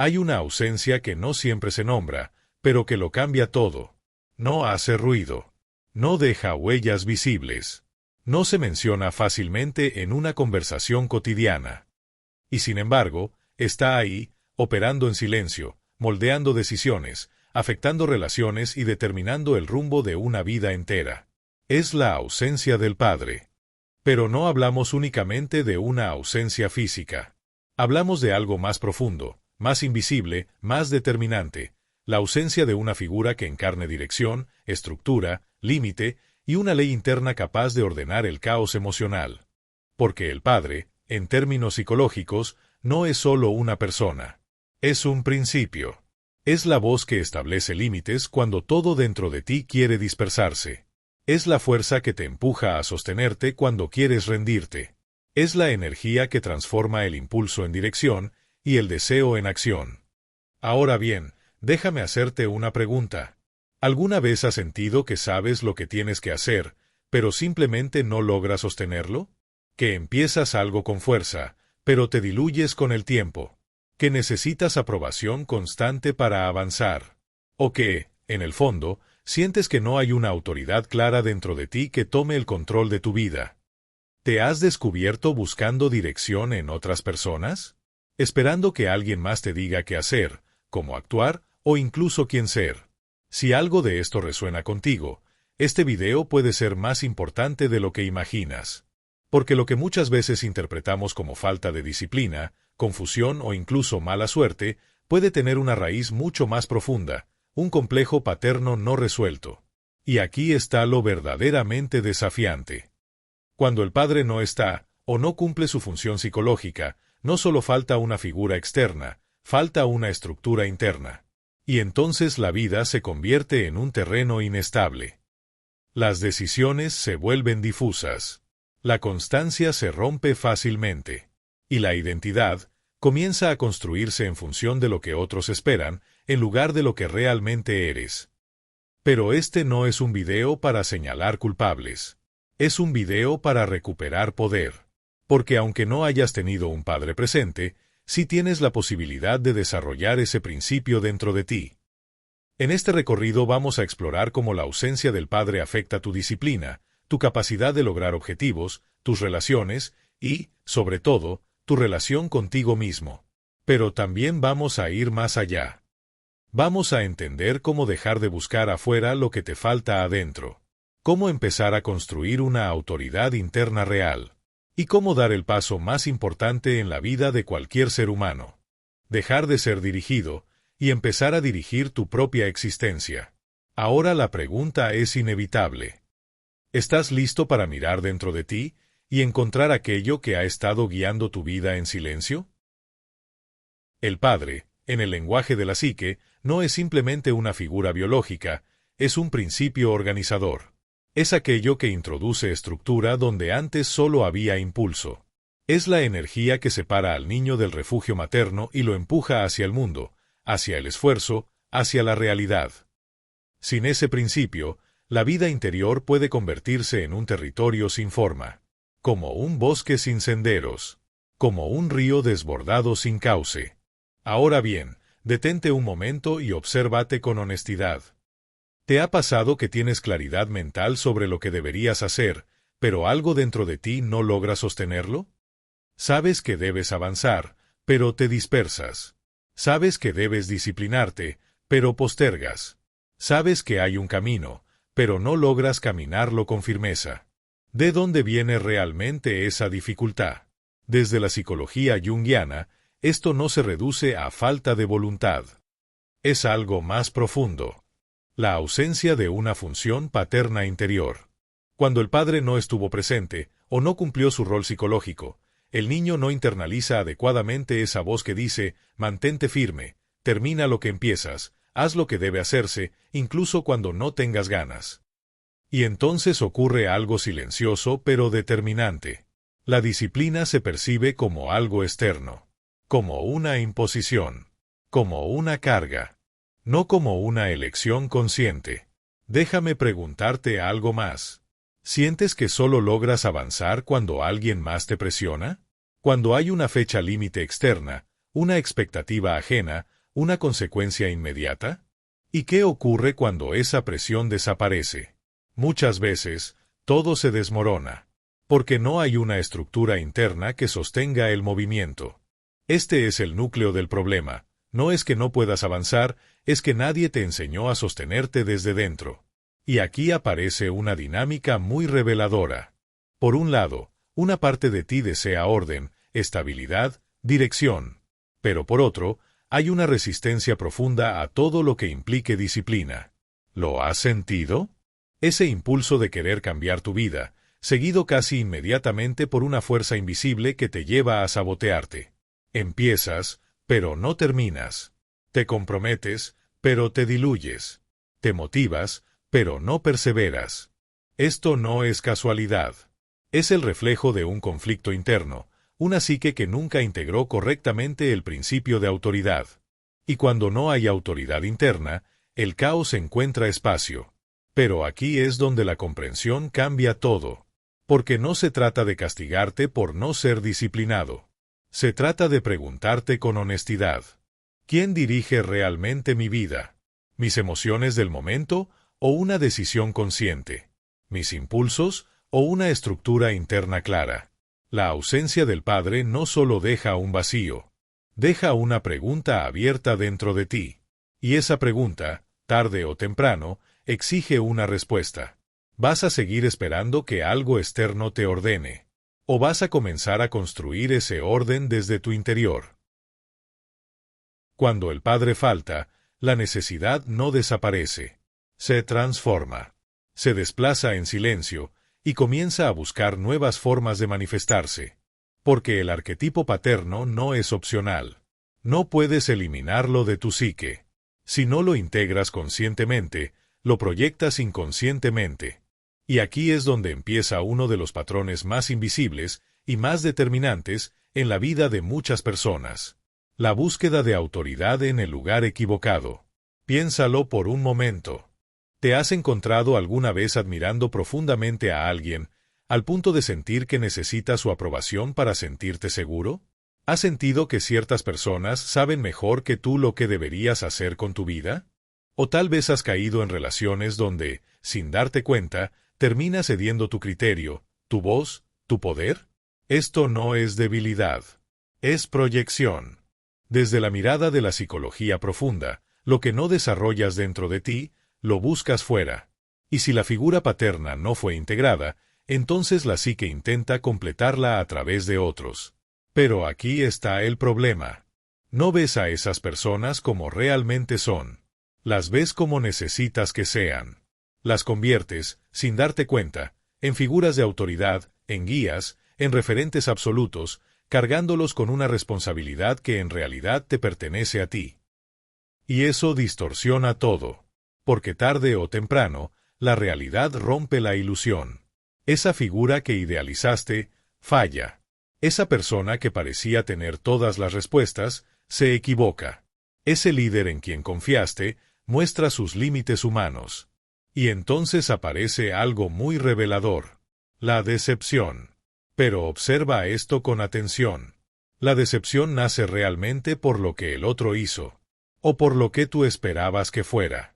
Hay una ausencia que no siempre se nombra, pero que lo cambia todo. No hace ruido. No deja huellas visibles. No se menciona fácilmente en una conversación cotidiana. Y sin embargo, está ahí, operando en silencio, moldeando decisiones, afectando relaciones y determinando el rumbo de una vida entera. Es la ausencia del padre. Pero no hablamos únicamente de una ausencia física. Hablamos de algo más profundo, más invisible, más determinante, la ausencia de una figura que encarne dirección, estructura, límite y una ley interna capaz de ordenar el caos emocional. Porque el padre, en términos psicológicos, no es solo una persona. Es un principio. Es la voz que establece límites cuando todo dentro de ti quiere dispersarse. Es la fuerza que te empuja a sostenerte cuando quieres rendirte. Es la energía que transforma el impulso en dirección y el deseo en acción. Ahora bien, déjame hacerte una pregunta. ¿Alguna vez has sentido que sabes lo que tienes que hacer, pero simplemente no logras sostenerlo? Que empiezas algo con fuerza, pero te diluyes con el tiempo. Que necesitas aprobación constante para avanzar. O que, en el fondo, sientes que no hay una autoridad clara dentro de ti que tome el control de tu vida. ¿Te has descubierto buscando dirección en otras personas? Esperando que alguien más te diga qué hacer, cómo actuar o incluso quién ser. Si algo de esto resuena contigo, este video puede ser más importante de lo que imaginas. Porque lo que muchas veces interpretamos como falta de disciplina, confusión o incluso mala suerte, puede tener una raíz mucho más profunda, un complejo paterno no resuelto. Y aquí está lo verdaderamente desafiante. Cuando el padre no está, o no cumple su función psicológica, no solo falta una figura externa, falta una estructura interna. Y entonces la vida se convierte en un terreno inestable. Las decisiones se vuelven difusas. La constancia se rompe fácilmente. Y la identidad comienza a construirse en función de lo que otros esperan, en lugar de lo que realmente eres. Pero este no es un video para señalar culpables. Es un video para recuperar poder. Porque aunque no hayas tenido un padre presente, sí tienes la posibilidad de desarrollar ese principio dentro de ti. En este recorrido vamos a explorar cómo la ausencia del padre afecta tu disciplina, tu capacidad de lograr objetivos, tus relaciones y, sobre todo, tu relación contigo mismo. Pero también vamos a ir más allá. Vamos a entender cómo dejar de buscar afuera lo que te falta adentro. Cómo empezar a construir una autoridad interna real. Y cómo dar el paso más importante en la vida de cualquier ser humano. Dejar de ser dirigido y empezar a dirigir tu propia existencia. Ahora la pregunta es inevitable. ¿Estás listo para mirar dentro de ti y encontrar aquello que ha estado guiando tu vida en silencio? El padre, en el lenguaje de la psique, no es simplemente una figura biológica, es un principio organizador. Es aquello que introduce estructura donde antes solo había impulso. Es la energía que separa al niño del refugio materno y lo empuja hacia el mundo, hacia el esfuerzo, hacia la realidad. Sin ese principio, la vida interior puede convertirse en un territorio sin forma, como un bosque sin senderos, como un río desbordado sin cauce. Ahora bien, detente un momento y obsérvate con honestidad. ¿Te ha pasado que tienes claridad mental sobre lo que deberías hacer, pero algo dentro de ti no logra sostenerlo? Sabes que debes avanzar, pero te dispersas. Sabes que debes disciplinarte, pero postergas. Sabes que hay un camino, pero no logras caminarlo con firmeza. ¿De dónde viene realmente esa dificultad? Desde la psicología junguiana, esto no se reduce a falta de voluntad. Es algo más profundo. La ausencia de una función paterna interior. Cuando el padre no estuvo presente, o no cumplió su rol psicológico, el niño no internaliza adecuadamente esa voz que dice, mantente firme, termina lo que empiezas, haz lo que debe hacerse, incluso cuando no tengas ganas. Y entonces ocurre algo silencioso pero determinante. La disciplina se percibe como algo externo, como una imposición, como una carga. No como una elección consciente. Déjame preguntarte algo más. ¿Sientes que solo logras avanzar cuando alguien más te presiona? Cuando hay una fecha límite externa, ¿Una expectativa ajena? ¿Una consecuencia inmediata? ¿Y qué ocurre cuando esa presión desaparece? Muchas veces, todo se desmorona, porque no hay una estructura interna que sostenga el movimiento. Este es el núcleo del problema. No es que no puedas avanzar, es que nadie te enseñó a sostenerte desde dentro. Y aquí aparece una dinámica muy reveladora. Por un lado, una parte de ti desea orden, estabilidad, dirección. Pero por otro, hay una resistencia profunda a todo lo que implique disciplina. ¿Lo has sentido? Ese impulso de querer cambiar tu vida, seguido casi inmediatamente por una fuerza invisible que te lleva a sabotearte. Empiezas, pero no terminas. Te comprometes, pero te diluyes. Te motivas, pero no perseveras. Esto no es casualidad. Es el reflejo de un conflicto interno, una psique que nunca integró correctamente el principio de autoridad. Y cuando no hay autoridad interna, el caos encuentra espacio. Pero aquí es donde la comprensión cambia todo. Porque no se trata de castigarte por no ser disciplinado. Se trata de preguntarte con honestidad: ¿quién dirige realmente mi vida? ¿Mis emociones del momento o una decisión consciente? ¿Mis impulsos o una estructura interna clara? La ausencia del Padre no solo deja un vacío, deja una pregunta abierta dentro de ti. Y esa pregunta, tarde o temprano, exige una respuesta. ¿Vas a seguir esperando que algo externo te ordene? ¿O vas a comenzar a construir ese orden desde tu interior? Cuando el Padre falta, la necesidad no desaparece. Se transforma. Se desplaza en silencio y comienza a buscar nuevas formas de manifestarse. Porque el arquetipo paterno no es opcional. No puedes eliminarlo de tu psique. Si no lo integras conscientemente, lo proyectas inconscientemente. Y aquí es donde empieza uno de los patrones más invisibles y más determinantes en la vida de muchas personas. La búsqueda de autoridad en el lugar equivocado. Piénsalo por un momento. ¿Te has encontrado alguna vez admirando profundamente a alguien, al punto de sentir que necesitas su aprobación para sentirte seguro? ¿Has sentido que ciertas personas saben mejor que tú lo que deberías hacer con tu vida? ¿O tal vez has caído en relaciones donde, sin darte cuenta, terminas cediendo tu criterio, tu voz, tu poder? Esto no es debilidad. Es proyección. Desde la mirada de la psicología profunda, lo que no desarrollas dentro de ti, lo buscas fuera. Y si la figura paterna no fue integrada, entonces la psique intenta completarla a través de otros. Pero aquí está el problema. No ves a esas personas como realmente son. Las ves como necesitas que sean. Las conviertes, sin darte cuenta, en figuras de autoridad, en guías, en referentes absolutos, cargándolos con una responsabilidad que en realidad te pertenece a ti. Y eso distorsiona todo. Porque tarde o temprano, la realidad rompe la ilusión. Esa figura que idealizaste, falla. Esa persona que parecía tener todas las respuestas, se equivoca. Ese líder en quien confiaste, muestra sus límites humanos. Y entonces aparece algo muy revelador: la decepción. Pero observa esto con atención. La decepción nace realmente por lo que el otro hizo, o por lo que tú esperabas que fuera.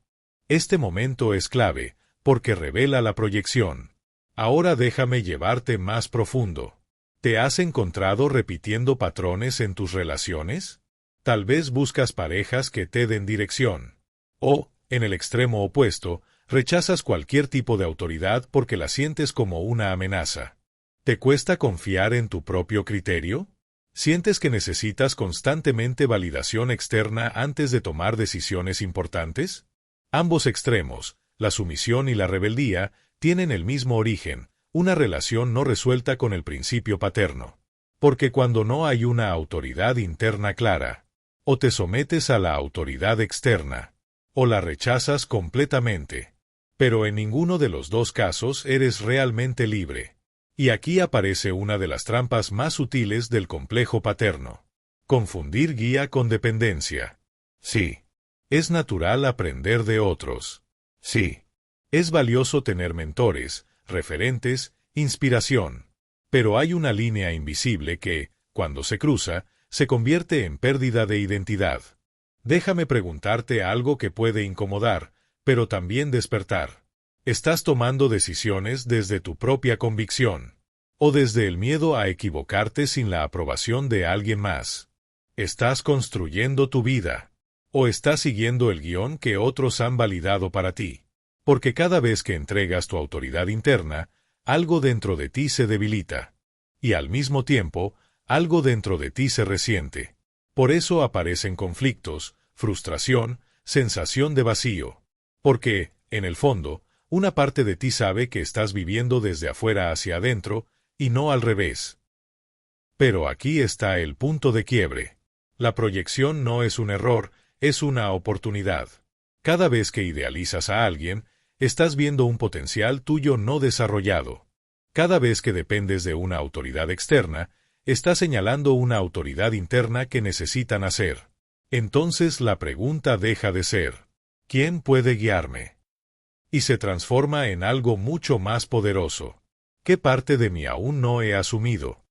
Este momento es clave, porque revela la proyección. Ahora déjame llevarte más profundo. ¿Te has encontrado repitiendo patrones en tus relaciones? Tal vez buscas parejas que te den dirección. O, en el extremo opuesto, rechazas cualquier tipo de autoridad porque la sientes como una amenaza. ¿Te cuesta confiar en tu propio criterio? ¿Sientes que necesitas constantemente validación externa antes de tomar decisiones importantes? Ambos extremos, la sumisión y la rebeldía, tienen el mismo origen, una relación no resuelta con el principio paterno. Porque cuando no hay una autoridad interna clara, o te sometes a la autoridad externa, o la rechazas completamente. Pero en ninguno de los dos casos eres realmente libre. Y aquí aparece una de las trampas más sutiles del complejo paterno. Confundir guía con dependencia. Sí. Es natural aprender de otros. Sí. Es valioso tener mentores, referentes, inspiración. Pero hay una línea invisible que, cuando se cruza, se convierte en pérdida de identidad. Déjame preguntarte algo que puede incomodar, pero también despertar. ¿Estás tomando decisiones desde tu propia convicción? ¿O desde el miedo a equivocarte sin la aprobación de alguien más? ¿Estás construyendo tu vida? ¿O estás siguiendo el guión que otros han validado para ti? Porque cada vez que entregas tu autoridad interna, algo dentro de ti se debilita. Y al mismo tiempo, algo dentro de ti se resiente. Por eso aparecen conflictos, frustración, sensación de vacío. Porque, en el fondo, una parte de ti sabe que estás viviendo desde afuera hacia adentro, y no al revés. Pero aquí está el punto de quiebre. La proyección no es un error, es una oportunidad. Cada vez que idealizas a alguien, estás viendo un potencial tuyo no desarrollado. Cada vez que dependes de una autoridad externa, estás señalando una autoridad interna que necesita nacer. Entonces la pregunta deja de ser, ¿quién puede guiarme? Y se transforma en algo mucho más poderoso. ¿Qué parte de mí aún no he asumido?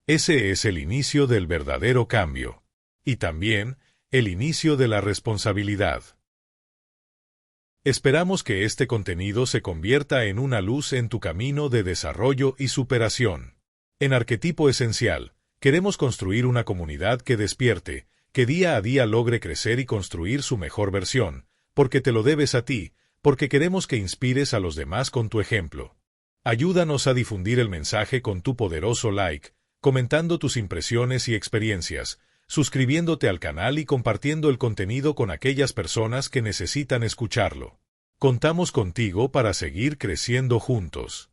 Ese es el inicio del verdadero cambio. Y también, el inicio de la responsabilidad. Esperamos que este contenido se convierta en una luz en tu camino de desarrollo y superación. En Arquetipo Esencial, queremos construir una comunidad que despierte, que día a día logre crecer y construir su mejor versión, porque te lo debes a ti, porque queremos que inspires a los demás con tu ejemplo. Ayúdanos a difundir el mensaje con tu poderoso like, comentando tus impresiones y experiencias, suscribiéndote al canal y compartiendo el contenido con aquellas personas que necesitan escucharlo. Contamos contigo para seguir creciendo juntos.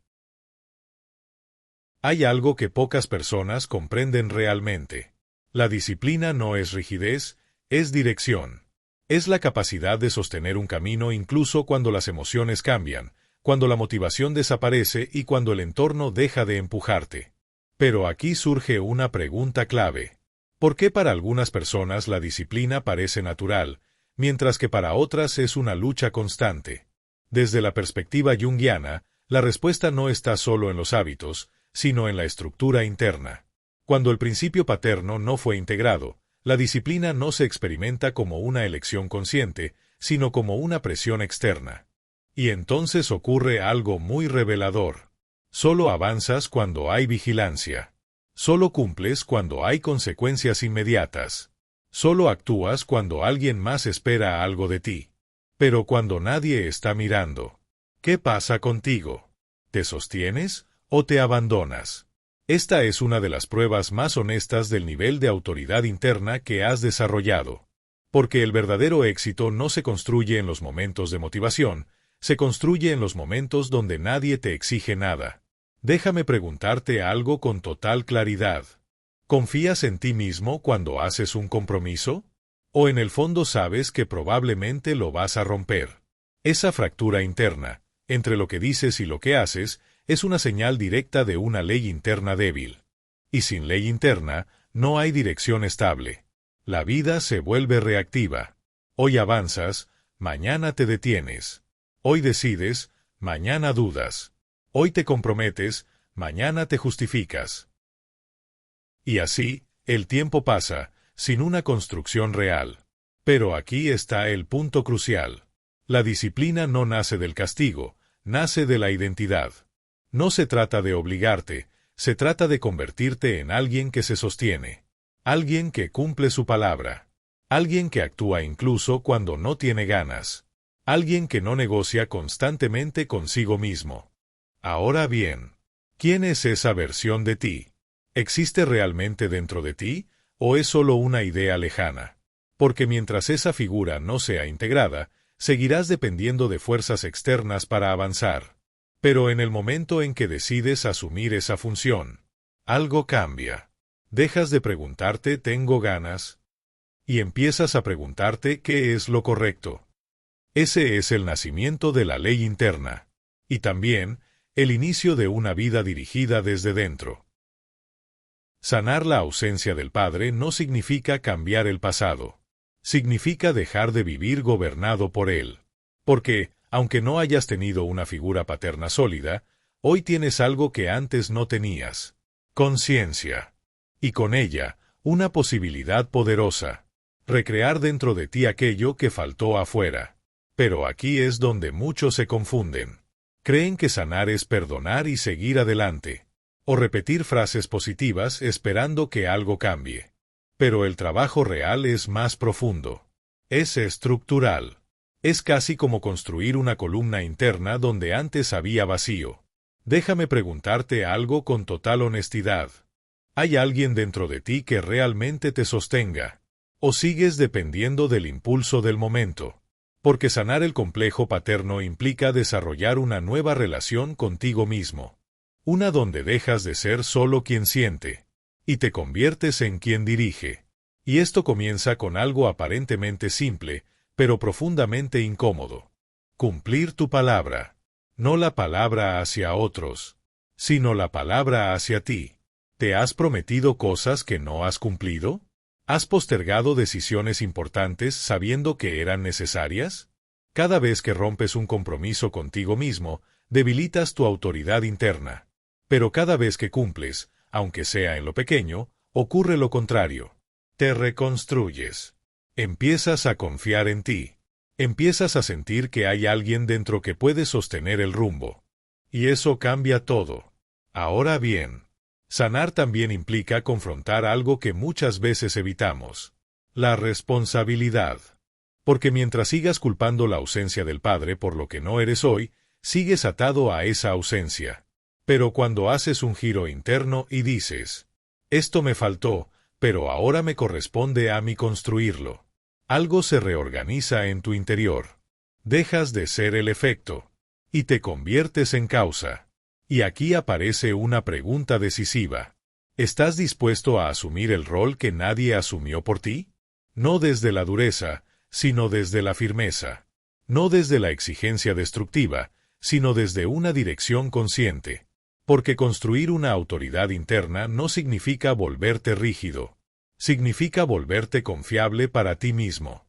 Hay algo que pocas personas comprenden realmente. La disciplina no es rigidez, es dirección. Es la capacidad de sostener un camino incluso cuando las emociones cambian, cuando la motivación desaparece y cuando el entorno deja de empujarte. Pero aquí surge una pregunta clave. ¿Por qué para algunas personas la disciplina parece natural, mientras que para otras es una lucha constante? Desde la perspectiva junguiana, la respuesta no está solo en los hábitos, sino en la estructura interna. Cuando el principio paterno no fue integrado, la disciplina no se experimenta como una elección consciente, sino como una presión externa. Y entonces ocurre algo muy revelador. Solo avanzas cuando hay vigilancia. Solo cumples cuando hay consecuencias inmediatas. Solo actúas cuando alguien más espera algo de ti. Pero cuando nadie está mirando, ¿qué pasa contigo? ¿Te sostienes o te abandonas? Esta es una de las pruebas más honestas del nivel de autoridad interna que has desarrollado. Porque el verdadero éxito no se construye en los momentos de motivación, se construye en los momentos donde nadie te exige nada. Déjame preguntarte algo con total claridad. ¿Confías en ti mismo cuando haces un compromiso? ¿O en el fondo sabes que probablemente lo vas a romper? Esa fractura interna, entre lo que dices y lo que haces, es una señal directa de una ley interna débil. Y sin ley interna, no hay dirección estable. La vida se vuelve reactiva. Hoy avanzas, mañana te detienes. Hoy decides, mañana dudas. Hoy te comprometes, mañana te justificas. Y así, el tiempo pasa, sin una construcción real. Pero aquí está el punto crucial. La disciplina no nace del castigo, nace de la identidad. No se trata de obligarte, se trata de convertirte en alguien que se sostiene. Alguien que cumple su palabra. Alguien que actúa incluso cuando no tiene ganas. Alguien que no negocia constantemente consigo mismo. Ahora bien, ¿quién es esa versión de ti? ¿Existe realmente dentro de ti, o es solo una idea lejana? Porque mientras esa figura no sea integrada, seguirás dependiendo de fuerzas externas para avanzar. Pero en el momento en que decides asumir esa función, algo cambia. Dejas de preguntarte ¿tengo ganas? Y empiezas a preguntarte ¿qué es lo correcto? Ese es el nacimiento de la ley interna. Y también, el inicio de una vida dirigida desde dentro. Sanar la ausencia del padre no significa cambiar el pasado. Significa dejar de vivir gobernado por él. Porque, aunque no hayas tenido una figura paterna sólida, hoy tienes algo que antes no tenías. Conciencia. Y con ella, una posibilidad poderosa. Recrear dentro de ti aquello que faltó afuera. Pero aquí es donde muchos se confunden. Creen que sanar es perdonar y seguir adelante, o repetir frases positivas esperando que algo cambie. Pero el trabajo real es más profundo. Es estructural. Es casi como construir una columna interna donde antes había vacío. Déjame preguntarte algo con total honestidad. ¿Hay alguien dentro de ti que realmente te sostenga? ¿O sigues dependiendo del impulso del momento? Porque sanar el complejo paterno implica desarrollar una nueva relación contigo mismo. Una donde dejas de ser solo quien siente, y te conviertes en quien dirige. Y esto comienza con algo aparentemente simple, pero profundamente incómodo. Cumplir tu palabra. No la palabra hacia otros, sino la palabra hacia ti. ¿Te has prometido cosas que no has cumplido? ¿Has postergado decisiones importantes sabiendo que eran necesarias? Cada vez que rompes un compromiso contigo mismo, debilitas tu autoridad interna. Pero cada vez que cumples, aunque sea en lo pequeño, ocurre lo contrario. Te reconstruyes. Empiezas a confiar en ti. Empiezas a sentir que hay alguien dentro que puede sostener el rumbo. Y eso cambia todo. Ahora bien, sanar también implica confrontar algo que muchas veces evitamos. La responsabilidad. Porque mientras sigas culpando la ausencia del padre por lo que no eres hoy, sigues atado a esa ausencia. Pero cuando haces un giro interno y dices, esto me faltó, pero ahora me corresponde a mí construirlo. Algo se reorganiza en tu interior. Dejas de ser el efecto. Y te conviertes en causa. Y aquí aparece una pregunta decisiva. ¿Estás dispuesto a asumir el rol que nadie asumió por ti? No desde la dureza, sino desde la firmeza. No desde la exigencia destructiva, sino desde una dirección consciente. Porque construir una autoridad interna no significa volverte rígido. Significa volverte confiable para ti mismo.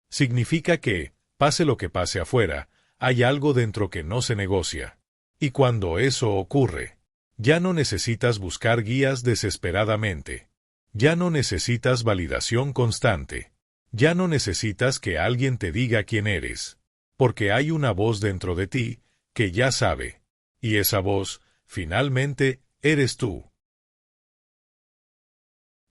Significa que, pase lo que pase afuera, hay algo dentro que no se negocia. Y cuando eso ocurre, ya no necesitas buscar guías desesperadamente. Ya no necesitas validación constante. Ya no necesitas que alguien te diga quién eres. Porque hay una voz dentro de ti que ya sabe. Y esa voz, finalmente, eres tú.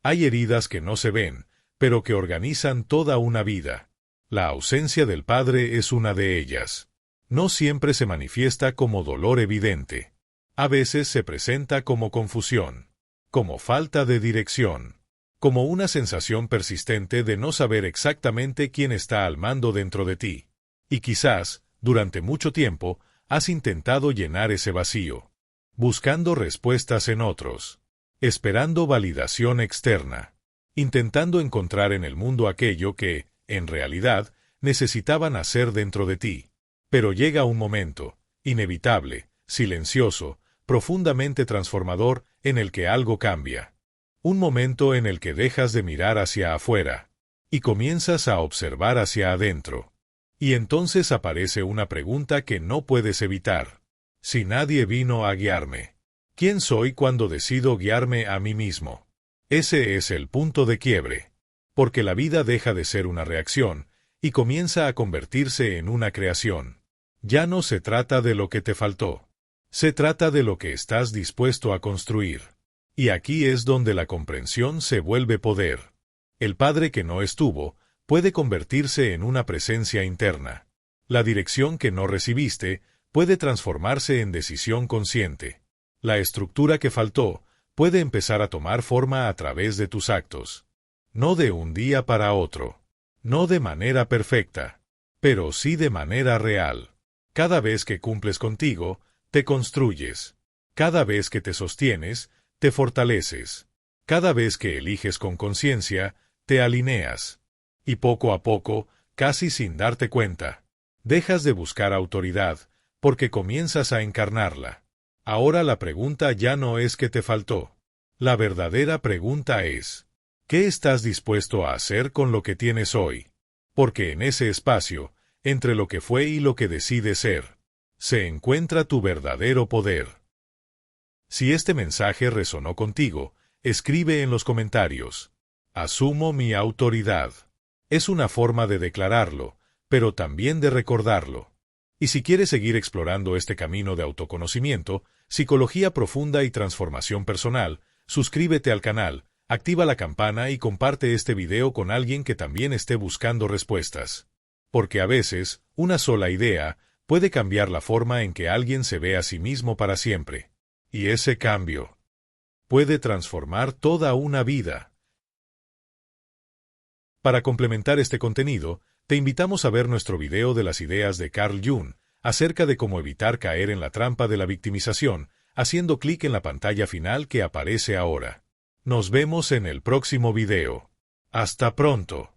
Hay heridas que no se ven, pero que organizan toda una vida. La ausencia del padre es una de ellas. No siempre se manifiesta como dolor evidente. A veces se presenta como confusión, como falta de dirección, como una sensación persistente de no saber exactamente quién está al mando dentro de ti. Y quizás, durante mucho tiempo, has intentado llenar ese vacío, buscando respuestas en otros. Esperando validación externa, intentando encontrar en el mundo aquello que, en realidad, necesitaban hacer dentro de ti. Pero llega un momento, inevitable, silencioso, profundamente transformador, en el que algo cambia. Un momento en el que dejas de mirar hacia afuera, y comienzas a observar hacia adentro. Y entonces aparece una pregunta que no puedes evitar. Si nadie vino a guiarme, ¿quién soy cuando decido guiarme a mí mismo? Ese es el punto de quiebre. Porque la vida deja de ser una reacción, y comienza a convertirse en una creación. Ya no se trata de lo que te faltó. Se trata de lo que estás dispuesto a construir. Y aquí es donde la comprensión se vuelve poder. El padre que no estuvo, puede convertirse en una presencia interna. La dirección que no recibiste, puede transformarse en decisión consciente. La estructura que faltó puede empezar a tomar forma a través de tus actos. No de un día para otro. No de manera perfecta. Pero sí de manera real. Cada vez que cumples contigo, te construyes. Cada vez que te sostienes, te fortaleces. Cada vez que eliges con conciencia, te alineas. Y poco a poco, casi sin darte cuenta, dejas de buscar autoridad, porque comienzas a encarnarla. Ahora la pregunta ya no es qué te faltó. La verdadera pregunta es, ¿qué estás dispuesto a hacer con lo que tienes hoy? Porque en ese espacio, entre lo que fue y lo que decides ser, se encuentra tu verdadero poder. Si este mensaje resonó contigo, escribe en los comentarios. Asumo mi autoridad. Es una forma de declararlo, pero también de recordarlo. Y si quieres seguir explorando este camino de autoconocimiento, psicología profunda y transformación personal, suscríbete al canal, activa la campana y comparte este video con alguien que también esté buscando respuestas. Porque a veces, una sola idea puede cambiar la forma en que alguien se ve a sí mismo para siempre. Y ese cambio puede transformar toda una vida. Para complementar este contenido, te invitamos a ver nuestro video de las ideas de Carl Jung acerca de cómo evitar caer en la trampa de la victimización, haciendo clic en la pantalla final que aparece ahora. Nos vemos en el próximo video. Hasta pronto.